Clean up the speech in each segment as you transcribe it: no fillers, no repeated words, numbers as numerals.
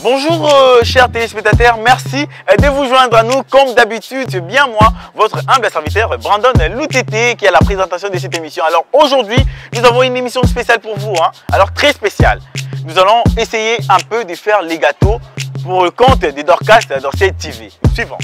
Bonjour chers téléspectateurs, merci de vous joindre à nous comme d'habitude. C'est bien moi, votre humble serviteur Brandon Loutété qui est à la présentation de cette émission. Alors aujourd'hui, nous avons une émission spéciale pour vous, alors très spéciale. Nous allons essayer un peu de faire les gâteaux pour le compte de Dorcas dans cette TV. Suivant.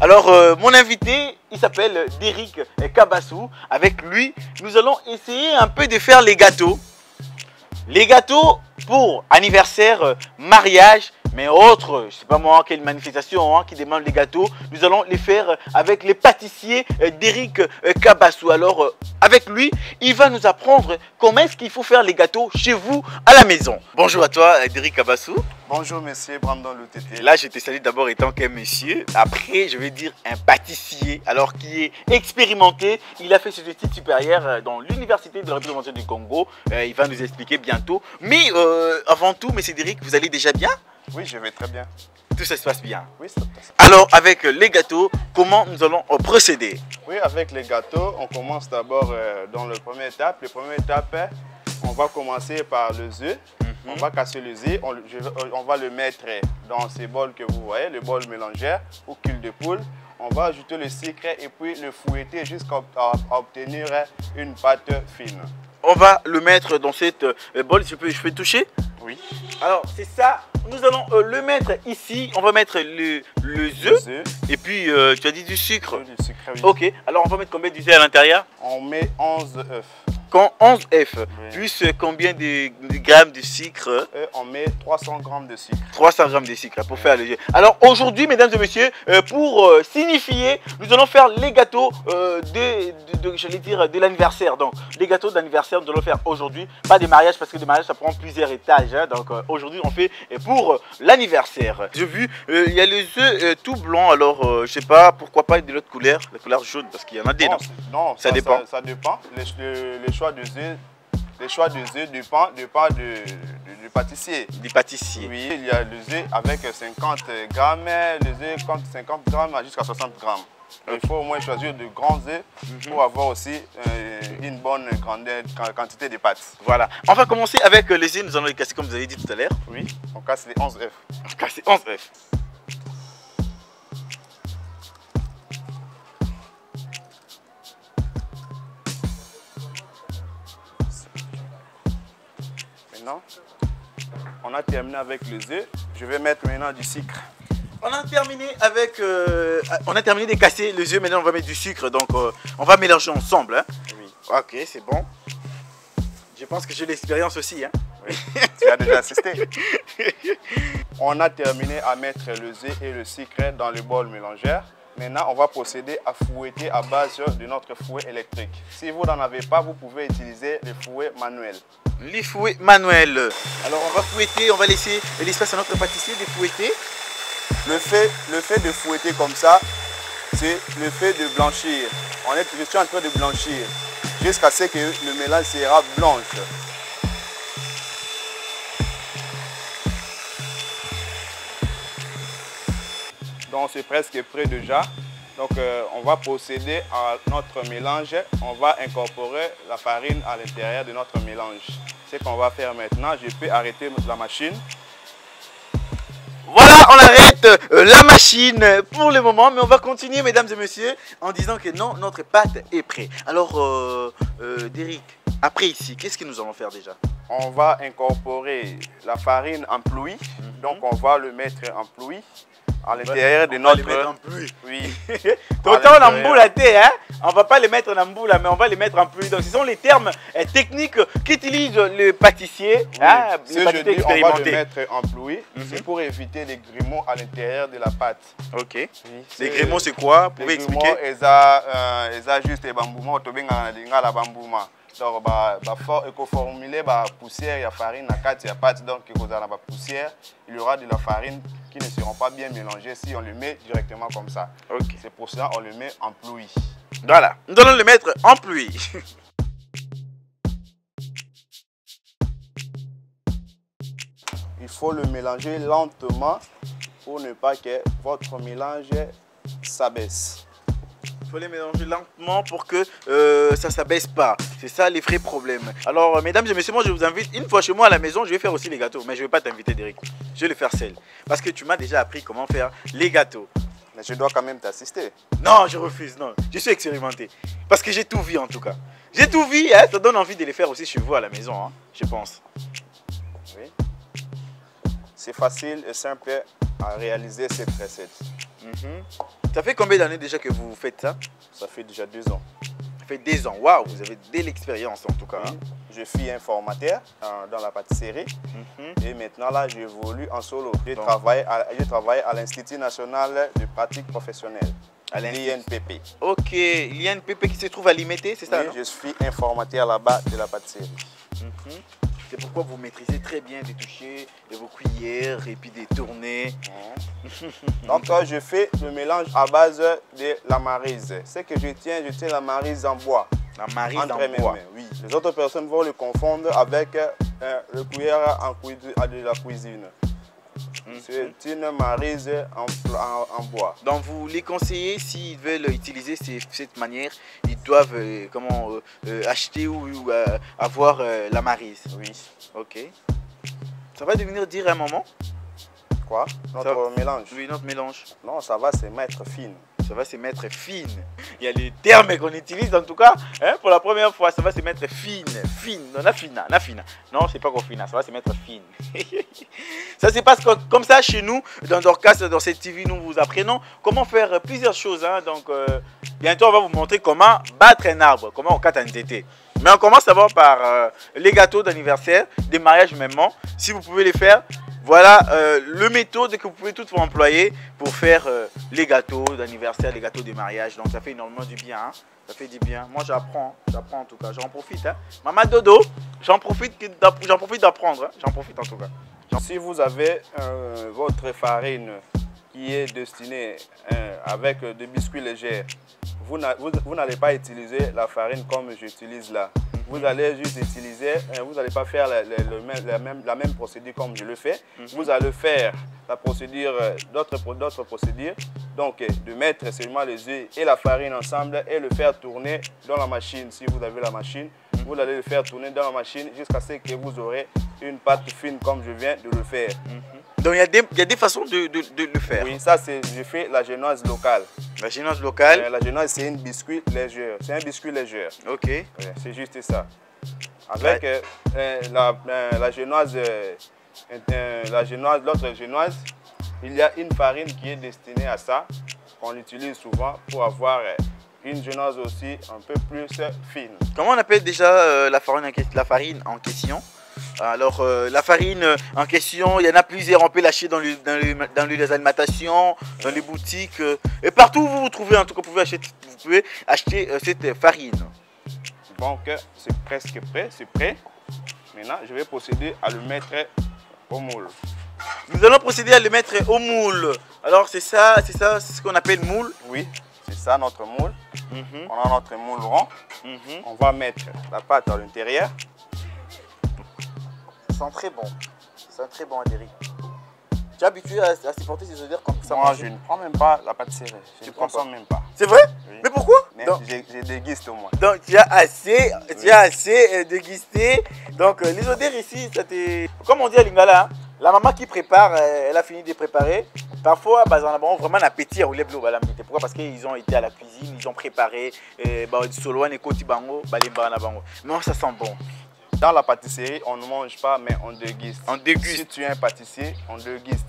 Alors, mon invité, il s'appelle Derrick Kabassou. Avec lui, nous allons essayer un peu de faire les gâteaux. Les gâteaux pour anniversaire, mariage, mais autres, je ne sais pas moi, quelle manifestation qui demande les gâteaux. Nous allons les faire avec les pâtissiers Derrick Kabassou. Alors, avec lui, il va nous apprendre comment est-ce qu'il faut faire les gâteaux chez vous à la maison. Bonjour à toi, Derrick Kabassou. Bonjour monsieur Brandon Loutété. Là, je te salue d'abord étant qu'un monsieur. Après, je vais dire un pâtissier, alors qui est expérimenté. Il a fait ses études supérieures dans l'Université de la République du Congo. Il va nous expliquer bientôt. Mais avant tout, monsieur Derrick, vous allez déjà bien? Oui, je vais très bien. Tout ça se passe bien? Oui, ça se passe. Alors, avec les gâteaux, comment nous allons procéder? Oui, avec les gâteaux, on commence d'abord dans la première étape. La première étape, on va commencer par le œuf. On va casser le œuf, on va le mettre dans ces bols que vous voyez, le bol mélangeur ou cul de poule. On va ajouter le sucre et puis le fouetter jusqu'à obtenir une pâte fine. On va le mettre dans cette bol, je peux toucher? Oui. Alors c'est ça, nous allons le mettre ici, on va mettre le œuf et puis tu as dit du sucre. Du sucre, oui. Ok, alors on va mettre combien d'œufs à l'intérieur? On met 11 œufs. Quand 11 œufs, Oui. plus combien de grammes de sucre? On met 300 grammes de sucre. 300 grammes de sucre pour faire le jeu. Alors aujourd'hui, mesdames et messieurs, pour signifier, nous allons faire les gâteaux de l'anniversaire. Donc les gâteaux d'anniversaire, nous allons faire aujourd'hui, pas des mariages parce que des mariages ça prend plusieurs étages. Donc aujourd'hui on fait pour l'anniversaire. J'ai vu, il y a les œufs tout blancs, alors je sais pas pourquoi pas de l'autre couleur, la couleur jaune parce qu'il y en a des. Non, ça dépend. Ça dépend. Le choix des œufs. Les choix des œufs dépend du pâtissier. Du pâtissier. Oui, il y a les œufs avec 50 grammes, les œufs comptent 50 grammes jusqu'à 60 grammes. Il faut au moins choisir de grands œufs pour avoir aussi une bonne quantité de pâtes. Voilà. On va commencer avec les œufs, nous allons les casser comme vous avez dit tout à l'heure. Oui, on casse les 11 œufs. On casse les 11 œufs. Maintenant, on a terminé avec les œufs. Je vais mettre maintenant du sucre. On a terminé avec, on a terminé de casser les œufs. Maintenant, on va mettre du sucre. Donc, on va mélanger ensemble. Hein. Oui. Ok, c'est bon. Je pense que j'ai l'expérience aussi. Hein. Oui. Tu as déjà assisté. On a terminé à mettre les œufs et le sucre dans le bol mélangeur. Maintenant, on va procéder à fouetter à base de notre fouet électrique. Si vous n'en avez pas, vous pouvez utiliser le fouet manuel. Les fouets manuels. Alors, on va fouetter, on va laisser l'espace à notre pâtissier de fouetter. Le fait de fouetter comme ça, c'est le fait de blanchir. Je suis en train de blanchir jusqu'à ce que le mélange sera blanche. Donc c'est presque prêt déjà. Donc on va procéder à notre mélange. On va incorporer la farine à l'intérieur de notre mélange. Ce qu'on va faire maintenant, je peux arrêter la machine. Voilà, on arrête la machine pour le moment, mais on va continuer, mesdames et messieurs, en disant que non, notre pâte est prête. Alors, Derrick, après ici, qu'est-ce que nous allons faire déjà? On va incorporer la farine en pluie. Donc on va le mettre en pluie à l'intérieur de notre... en pluie. Oui. Autant en boule à thé, hein? On va pas les mettre en boule, mais on va les mettre en pluie. Donc ce sont les termes techniques qu'utilisent les pâtissiers, Oui. les pâtissiers expérimentés. On va le mettre en pluie, c'est pour éviter les grumeaux à l'intérieur de la pâte. Ok. Oui, les grumeaux c'est quoi? Vous pouvez expliquer? Les grumeaux, ils ont juste les bamboumans, la bambouma. Donc, il faut formuler la poussière, il y a farine, il y a pâte, donc il y a la poussière, il y aura de la farine qui ne seront pas bien mélangées si on le met directement comme ça. Okay. C'est pour ça qu'on le met en pluie. Voilà, nous allons le mettre en pluie. il faut le mélanger lentement pour ne pas que votre mélange s'abaisse. Il faut les mélanger lentement pour que ça ne s'abaisse pas. C'est ça les vrais problèmes. Alors, mesdames et messieurs, moi je vous invite une fois chez moi à la maison. Je vais faire aussi les gâteaux. Mais je ne vais pas t'inviter, Derrick. Je vais le faire seul. Parce que tu m'as déjà appris comment faire les gâteaux. Mais je dois quand même t'assister. Non, je refuse. Non, je suis expérimenté. Parce que j'ai tout vu en tout cas. J'ai tout vu. Hein, ça donne envie de les faire aussi chez vous à la maison, hein, je pense. Oui. C'est facile et simple à réaliser cette recette. Ça fait combien d'années déjà que vous faites ça? Ça fait déjà 2 ans. Ça fait 2 ans. Waouh, vous avez de l'expérience en tout cas. Oui. Je suis informateur dans la pâtisserie et maintenant là j'évolue en solo. Je travaille à l'Institut national de pratique professionnelle, à l'INPP. Ok, l'INPP qui se trouve à Limité, c'est ça? Oui, je suis informateur là-bas de la pâtisserie. C'est pourquoi vous maîtrisez très bien de toucher de vos cuillères et puis de tourner. Donc je fais le mélange à base de la maryse. Ce que je tiens la maryse en bois. La maryse en bois. Oui. Les autres personnes vont le confondre avec le cuillère de la cuisine. C'est une maryse en bois. Donc vous les conseillez, s'ils veulent utiliser cette manière, ils doivent acheter ou avoir la maryse. Oui. Ok. Ça va devenir dire à un moment? Quoi? Notre mélange? Oui, notre mélange. Non, ça va se mettre fine. Ça va se mettre fine. Il y a les termes qu'on utilise en tout cas. Hein, pour la première fois, ça va se mettre fine. Fine. Non, la fine. Non, c'est pas fine. Ça va se mettre fine. Ça se passe comme ça chez nous. Dans Dorcas, dans cette TV, nous vous apprenons comment faire plusieurs choses. Hein. Donc, bientôt, on va vous montrer comment battre un arbre. Comment on casse un tété. Mais on commence d'abord par les gâteaux d'anniversaire, des mariages même. Si vous pouvez les faire. Voilà le méthode que vous pouvez toutes vous employer pour faire les gâteaux d'anniversaire, les gâteaux de mariage. Donc ça fait énormément du bien. Hein. Ça fait du bien. Moi j'apprends en tout cas. J'en profite. Hein. Maman Dodo, j'en profite d'apprendre. Hein. J'en profite en tout cas. Si vous avez votre farine qui est destinée avec des biscuits légers, vous n'allez pas utiliser la farine comme j'utilise là. Vous allez juste utiliser, vous n'allez pas faire la même procédure comme je le fais. Vous allez faire la procédure, d'autres procédures. Donc, de mettre seulement les œufs et la farine ensemble et le faire tourner dans la machine. Si vous avez la machine, vous allez le faire tourner dans la machine jusqu'à ce que vous aurez une pâte fine comme je viens de le faire. Donc, il y a des façons de le faire. Oui, ça, je fais la génoise locale. La génoise locale? La génoise, c'est un biscuit léger. C'est un biscuit léger. Ok. Ouais, c'est juste ça. Avec la génoise, l'autre génoise, il y a une farine qui est destinée à ça, qu'on utilise souvent pour avoir une génoise aussi un peu plus fine. Comment on appelle déjà la farine en question? Alors la farine en question, il y en a plusieurs, on peut l'acheter dans les alimentations, dans les boutiques et partout où vous vous trouvez, en tout cas vous pouvez acheter cette farine. Donc c'est presque prêt, c'est prêt. Maintenant je vais procéder à le mettre au moule. Nous allons procéder à le mettre au moule. Alors c'est ça, c'est ce qu'on appelle moule? Oui, c'est ça notre moule. On a notre moule rond. On va mettre la pâte à l'intérieur. Ça sent très bon. Ça sent très bon, Derrick. Tu es habitué à supporter ces odeurs comme ça? Moi, je ne prends même pas la pâtisserie. Je ne consomme même pas. C'est vrai? Oui. Mais pourquoi? Mais je déguste au moins. Donc, tu as assez dégusté. Donc, les odeurs ici, ça t'est... Comme on dit à Lingala, hein, la maman qui prépare, elle a fini de préparer. Parfois, bah, on a vraiment un appétit à rouler bleu. Pourquoi? Parce qu'ils ont été à la cuisine, ils ont préparé. Du solo, et koti bango, mais ça sent bon. Dans la pâtisserie, on ne mange pas, mais on déguste. On déguste. Si tu es un pâtissier, on déguste.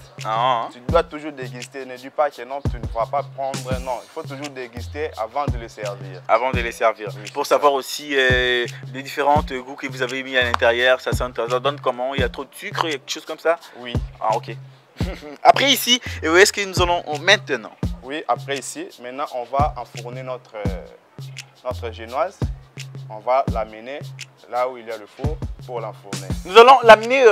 Tu dois toujours déguster. Ne dis pas que non, tu ne vas pas prendre. Non, il faut toujours déguster avant de le servir. Avant de les servir. Oui, pour savoir aussi les différents goûts que vous avez mis à l'intérieur, ça donne comment? Il y a trop de sucre, il y a quelque chose comme ça? Oui. Ah, ok. Après ici, où est-ce que nous allons maintenant? Oui, après ici, maintenant on va enfourner notre génoise. On va l'amener là où il y a le four pour l'enfourner. Nous allons l'amener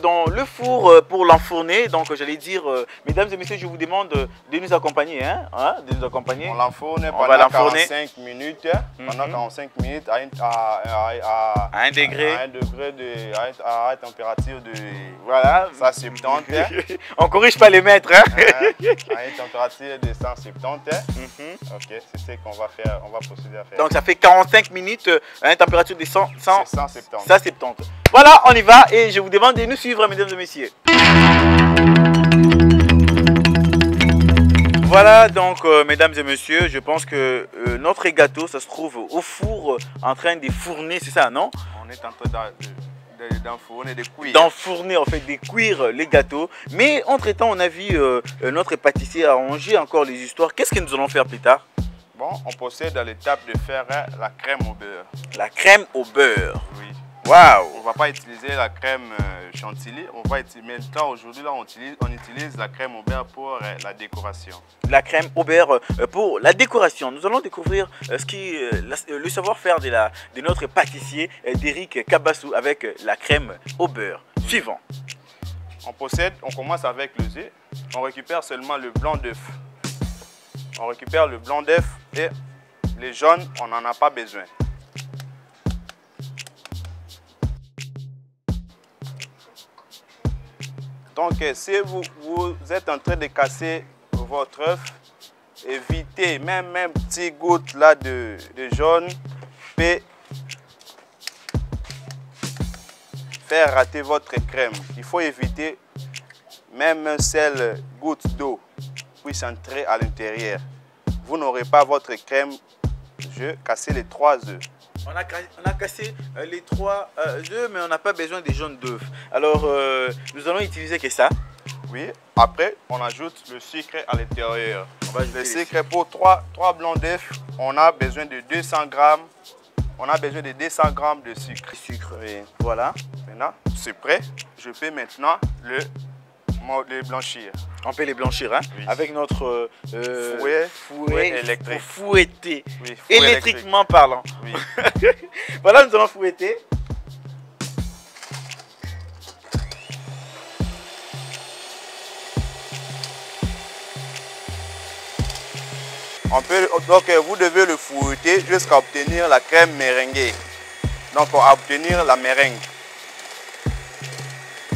dans le four pour l'enfourner. Donc j'allais dire, mesdames et messieurs, je vous demande de nous accompagner. De nous accompagner. On l'enfourne pendant 45 minutes. Pendant 45 minutes à 1 degré. À température de voilà. 170. On corrige pas les maîtres. À une température de 170. Ok, c'est ce qu'on va faire. On va procéder à faire. Donc ça fait 45 minutes à une température de 170. 170. Voilà, on y va et je vous demande de nous suivre, mesdames et messieurs. Voilà donc, mesdames et messieurs, je pense que notre gâteau, ça se trouve au four en train de fourner, c'est ça, non? On est en train d'enfourner, de cuire. D'enfourner, en fait, de cuire les gâteaux. Mais entre-temps, on a vu notre pâtissier arranger encore les histoires. Qu'est-ce que nous allons faire plus tard? Bon, on procède à l'étape de faire la crème au beurre. La crème au beurre. Oui. Waouh! On ne va pas utiliser la crème chantilly. On va utiliser, mais aujourd'hui, là, on utilise la crème au beurre pour la décoration. La crème au beurre pour la décoration. Nous allons découvrir le savoir-faire de notre pâtissier d'Eric Kabassou avec la crème au beurre. Suivant. On procède, on commence avec le œuf. On récupère seulement le blanc d'œuf. On récupère le blanc d'œuf et les jaunes, on n'en a pas besoin. Donc, si vous êtes en train de casser votre œuf, évitez même un petit goutte là de jaune peut faire rater votre crème. Il faut éviter même une seule goutte d'eau puisse entrer à l'intérieur. Vous n'aurez pas votre crème. Je casse les 3 œufs. On a cassé les 3 œufs, mais on n'a pas besoin des jaunes d'œufs. Alors, nous allons utiliser que ça. Oui, après, on ajoute le sucre à l'intérieur. Le sucre pour 3 blancs d'œufs, on a besoin de 200 grammes. On a besoin de 200 grammes de sucre. Oui. Voilà. Maintenant, c'est prêt. Je peux maintenant le blanchir. On peut les blanchir, hein, oui. Avec notre fouet électrique. Pour fouetter, oui, électriquement parlant. Oui. Voilà, nous allons fouetter. Donc, vous devez le fouetter jusqu'à obtenir la crème meringuée. Donc, à obtenir la meringue.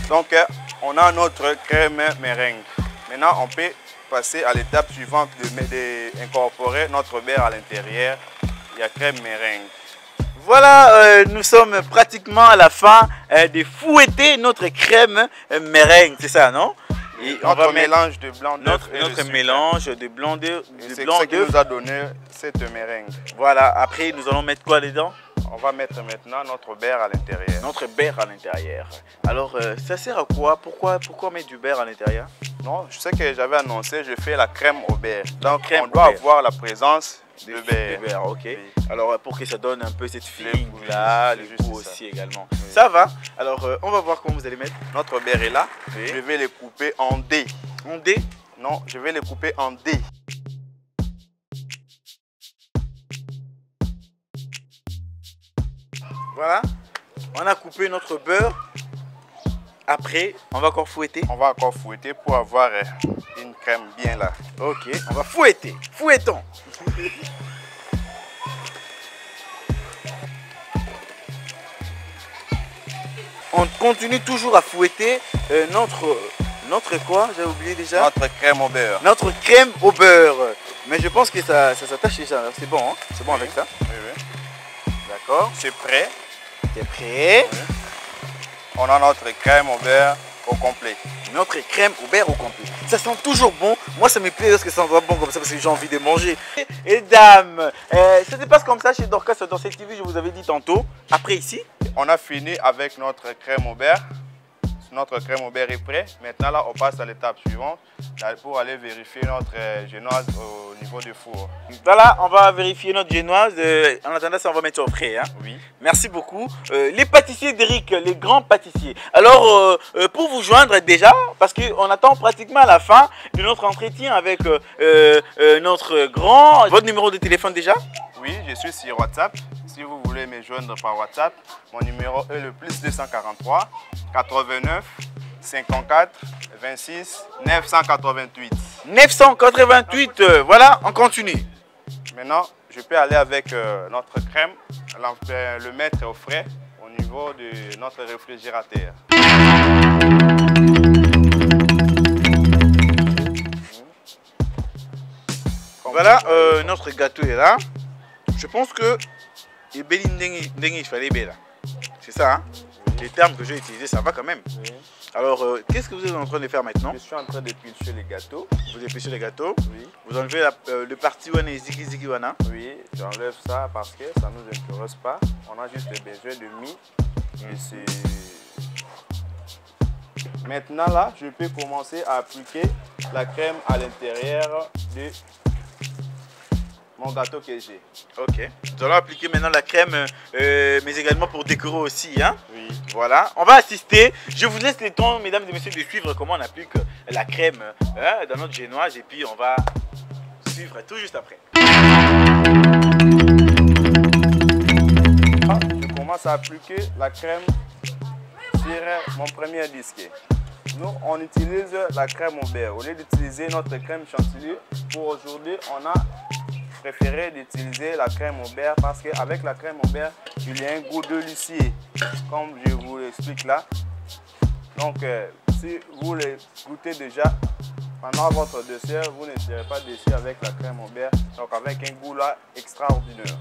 Donc, on a notre crème meringue. Maintenant, on peut passer à l'étape suivante d'incorporer notre beurre à l'intérieur. Il y a crème meringue. Voilà, nous sommes pratiquement à la fin de fouetter notre crème meringue, c'est ça, non? Et notre mélange de blanc d'œuf notre mélange de blanc d'œuf. C'est ce qui nous a donné cette meringue. Voilà, après nous allons mettre quoi dedans? On va mettre maintenant notre beurre à l'intérieur. Notre beurre à l'intérieur. Alors, ça sert à quoi? Pourquoi mettre du beurre à l'intérieur? Non, je sais que j'avais annoncé, je fais la crème au beurre. Donc, on doit avoir la présence de beurre. Ok. Oui. Alors, pour que ça donne un peu cette feeling là, le goût aussi également. Oui. Ça va. Alors, on va voir comment vous allez mettre. Notre beurre est là. Oui. Je vais les couper en dés. En dés? Non, je vais les couper en dés. Voilà, on a coupé notre beurre. Après, on va encore fouetter. On va encore fouetter pour avoir une crème bien là. Ok, on va fouetter. Fouettons. On continue toujours à fouetter notre quoi? J'ai oublié déjà. Notre crème au beurre. Notre crème au beurre. Mais je pense que ça s'attache déjà. C'est bon, hein? C'est bon, oui. Avec ça? Oui, oui. D'accord. C'est prêt. C'est prêt. Oui. On a notre crème au beurre au complet. Notre crème au beurre au complet. Ça sent toujours bon. Moi, ça me plaît lorsque ça sent bon comme ça parce que j'ai envie de manger. Et dames, ça se passe comme ça chez Dorcas dans cette TV, je vous avais dit tantôt. Après ici, on a fini avec notre crème au beurre. Notre crème au beurre est prêt. Maintenant, là, on passe à l'étape suivante pour aller vérifier notre génoise au niveau du four. Voilà, on va vérifier notre génoise. En attendant, ça, on va mettre au frais. Hein. Oui. Merci beaucoup. Les pâtissiers d'Eric, les grands pâtissiers. Alors, pour vous joindre déjà, parce qu'on attend pratiquement la fin de notre entretien avec notre grand... Votre numéro de téléphone déjà? Oui, je suis sur WhatsApp. si vous voulez me joindre par WhatsApp, mon numéro est le plus 243 89 54 26 988. 988, voilà, on continue. Maintenant, je peux aller avec notre crème, le mettre au frais au niveau de notre réfrigérateur. Voilà, notre gâteau est là. Je pense que il fallait bien là. C'est ça, hein? Oui. Les termes que j'ai utilisés, ça va quand même. Oui. Alors, qu'est-ce que vous êtes en train de faire maintenant? Je suis en train d'éplucher les gâteaux. Vous épluchez les gâteaux? Oui. Vous enlevez le parti wana et ziki ziki wana? Oui, j'enlève ça parce que ça ne nous intéresse pas. On a juste besoin de mie. Maintenant là, je peux commencer à appliquer la crème à l'intérieur de mon gâteau que j'ai. Ok. Nous allons appliquer maintenant la crème, mais également pour décorer aussi. Hein? Oui. Voilà. On va assister. Je vous laisse le temps, mesdames et messieurs, de suivre comment on applique la crème dans notre génoise. Et puis on va suivre tout juste après. Je commence à appliquer la crème sur mon premier disque. Nous, on utilise la crème au beurre. Au lieu d'utiliser notre crème chantilly, pour aujourd'hui, on a préféré d'utiliser la crème au beurre parce qu'avec la crème au beurre, il y a un goût délicieux, comme je vous l'explique là. Donc, si vous le goûtez déjà pendant votre dessert, vous ne serez pas déçu avec la crème au beurre, donc avec un goût là extraordinaire.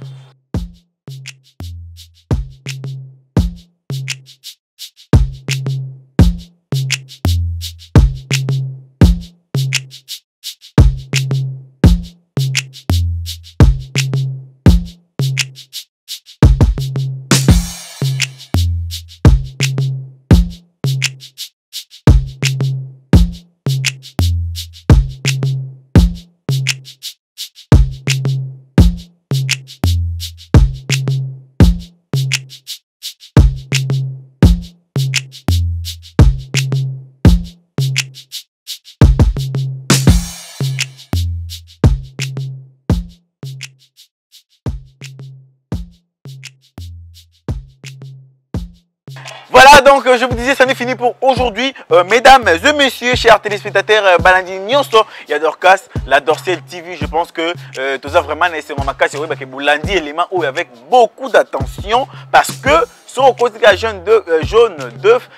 Voilà, donc je vous disais, ça n'est fini pour aujourd'hui. Mesdames et messieurs, chers téléspectateurs, Balandi Nyonso, il y a Dorcas, la Dorsel TV. Je pense que tout ça vraiment, c'est mon macas, c'est Balandi élément avec beaucoup d'attention parce que sur le côté jaune d'œuf,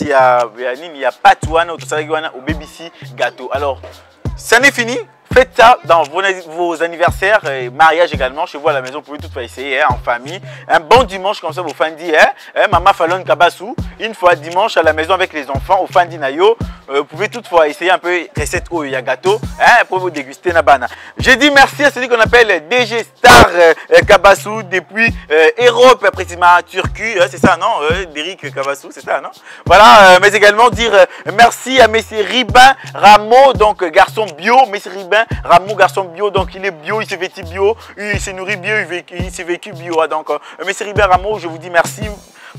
il y a patouana, tout ça, au BBC gâteau. Alors, ça n'est fini. Faites ça dans vos anniversaires et mariages également. Chez vous à la maison, vous pouvez toutefois essayer en famille. Un bon dimanche comme ça, vous fandi. Maman Fallon Kabassou. Une fois dimanche à la maison avec les enfants au fandi nayo. Vous pouvez toutefois essayer un peu recette au ya gâteau pour vous déguster nabana. Je dis merci à celui qu'on appelle DG Star Kabassou depuis Europe, précisément Turquie. C'est ça, non? D'Eric Kabassou, c'est ça, non? Voilà, mais également dire merci à Messie Ribin Rameau, donc garçon bio. Messie Ribin Rameau, garçon bio, donc il est bio, il s'est vêtu bio, il s'est nourri bio, il s'est vécu bio. Donc, Messie Ribin Rameau, je vous dis merci.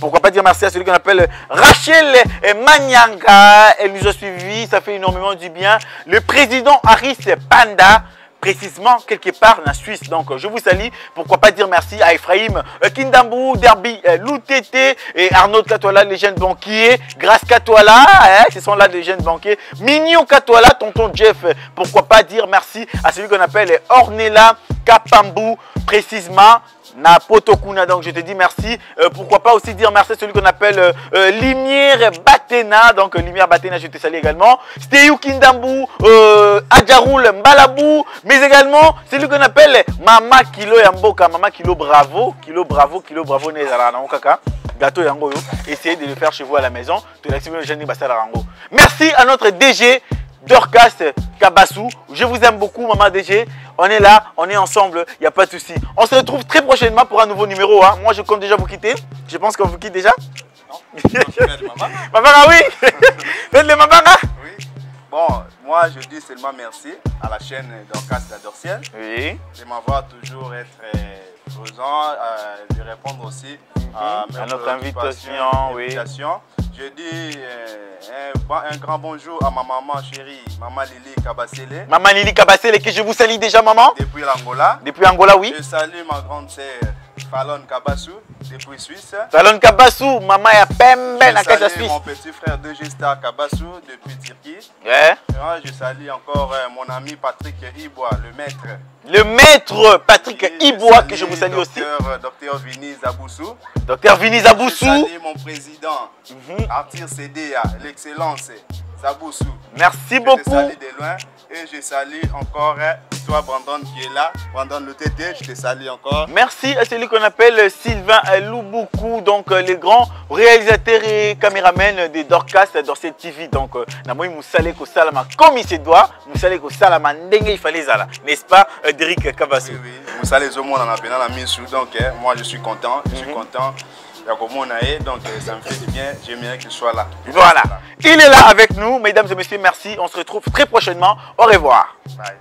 Pourquoi pas dire merci à celui qu'on appelle Rachel Manyanga. Elle nous a suivis, ça fait énormément du bien. Le président Harris Panda, précisément quelque part en Suisse. Donc je vous salue. Pourquoi pas dire merci à Ephraim Kindambou, Derby Loutete et Arnaud Katoala, les jeunes banquiers. Grâce Katoala, ce sont là les jeunes banquiers. Mignon Katoala, tonton Jeff. Pourquoi pas dire merci à celui qu'on appelle Ornella Kapambou, précisément. Na Potokuna, donc je te dis merci. Pourquoi pas aussi dire merci à celui qu'on appelle Lumière Batena. Donc Lumière Batena, je te salue également. Steyou Kindambou, Adjaroul Mbalabou, mais également celui qu'on appelle Mama Kilo Yamboka. Mama Kilo Bravo, Kilo Bravo, Kilo Bravo Nezara Kaka. Gâteau Yango, essayez de le faire chez vous à la maison. Merci à notre DG Dorcas Kabassou. Je vous aime beaucoup, maman DG. On est là, on est ensemble, il n'y a pas de souci. On se retrouve très prochainement pour un nouveau numéro. Hein. Moi, je compte déjà vous quitter. Je pense qu'on vous quitte déjà. Non, je Mabanga, oui. Faites le Mabanga. Oui. Bon, moi, je dis seulement merci à la chaîne Dorcas La Dorciel. Oui. De m'avoir toujours être présent, de répondre aussi à notre invitation. Oui. Je dis un grand bonjour à ma maman chérie, Maman Lili Kabasele. Maman Lili Kabasele, que je vous salue déjà, maman. Depuis l'Angola. Depuis Angola, oui. Je salue ma grande sœur, Fallon Kabassou, depuis Suisse. Fallon Kabassou, maman ya pembe na Je casa salue Suisse. mon petit frère DG Star Kabassou, depuis Turquie. Ouais. Et moi, je salue encore mon ami Patrick Ibois, le maître. Le maître Patrick Et Ibois, que je vous salue aussi. Docteur Vini Zaboussou. Docteur Vini Je Zaboussou. salue mon président, Arthur CDA, l'excellence, Zaboussou. Merci Je te beaucoup. salue de loin. Et je salue encore toi, Brandon, qui est là. Brandon le TT, je te salue encore. Merci à celui qu'on appelle Sylvain Louboukou, donc les grands réalisateurs et caméramens des Dorcast dans cette TV. Donc, Namoy Moussale Kosalama, comme il se doit, Moussale Kosalama, Ndenge il fallait ça, n'est-ce pas, Derrick Kabassou? Oui, oui. Moussale Zomo, on en a appelé la Missou. Donc, moi, je suis content. Je suis content. Donc ça me fait du bien, j'aime bien qu'il soit là. Voilà, il est là avec nous, mesdames et messieurs, merci, on se retrouve très prochainement, au revoir. Bye.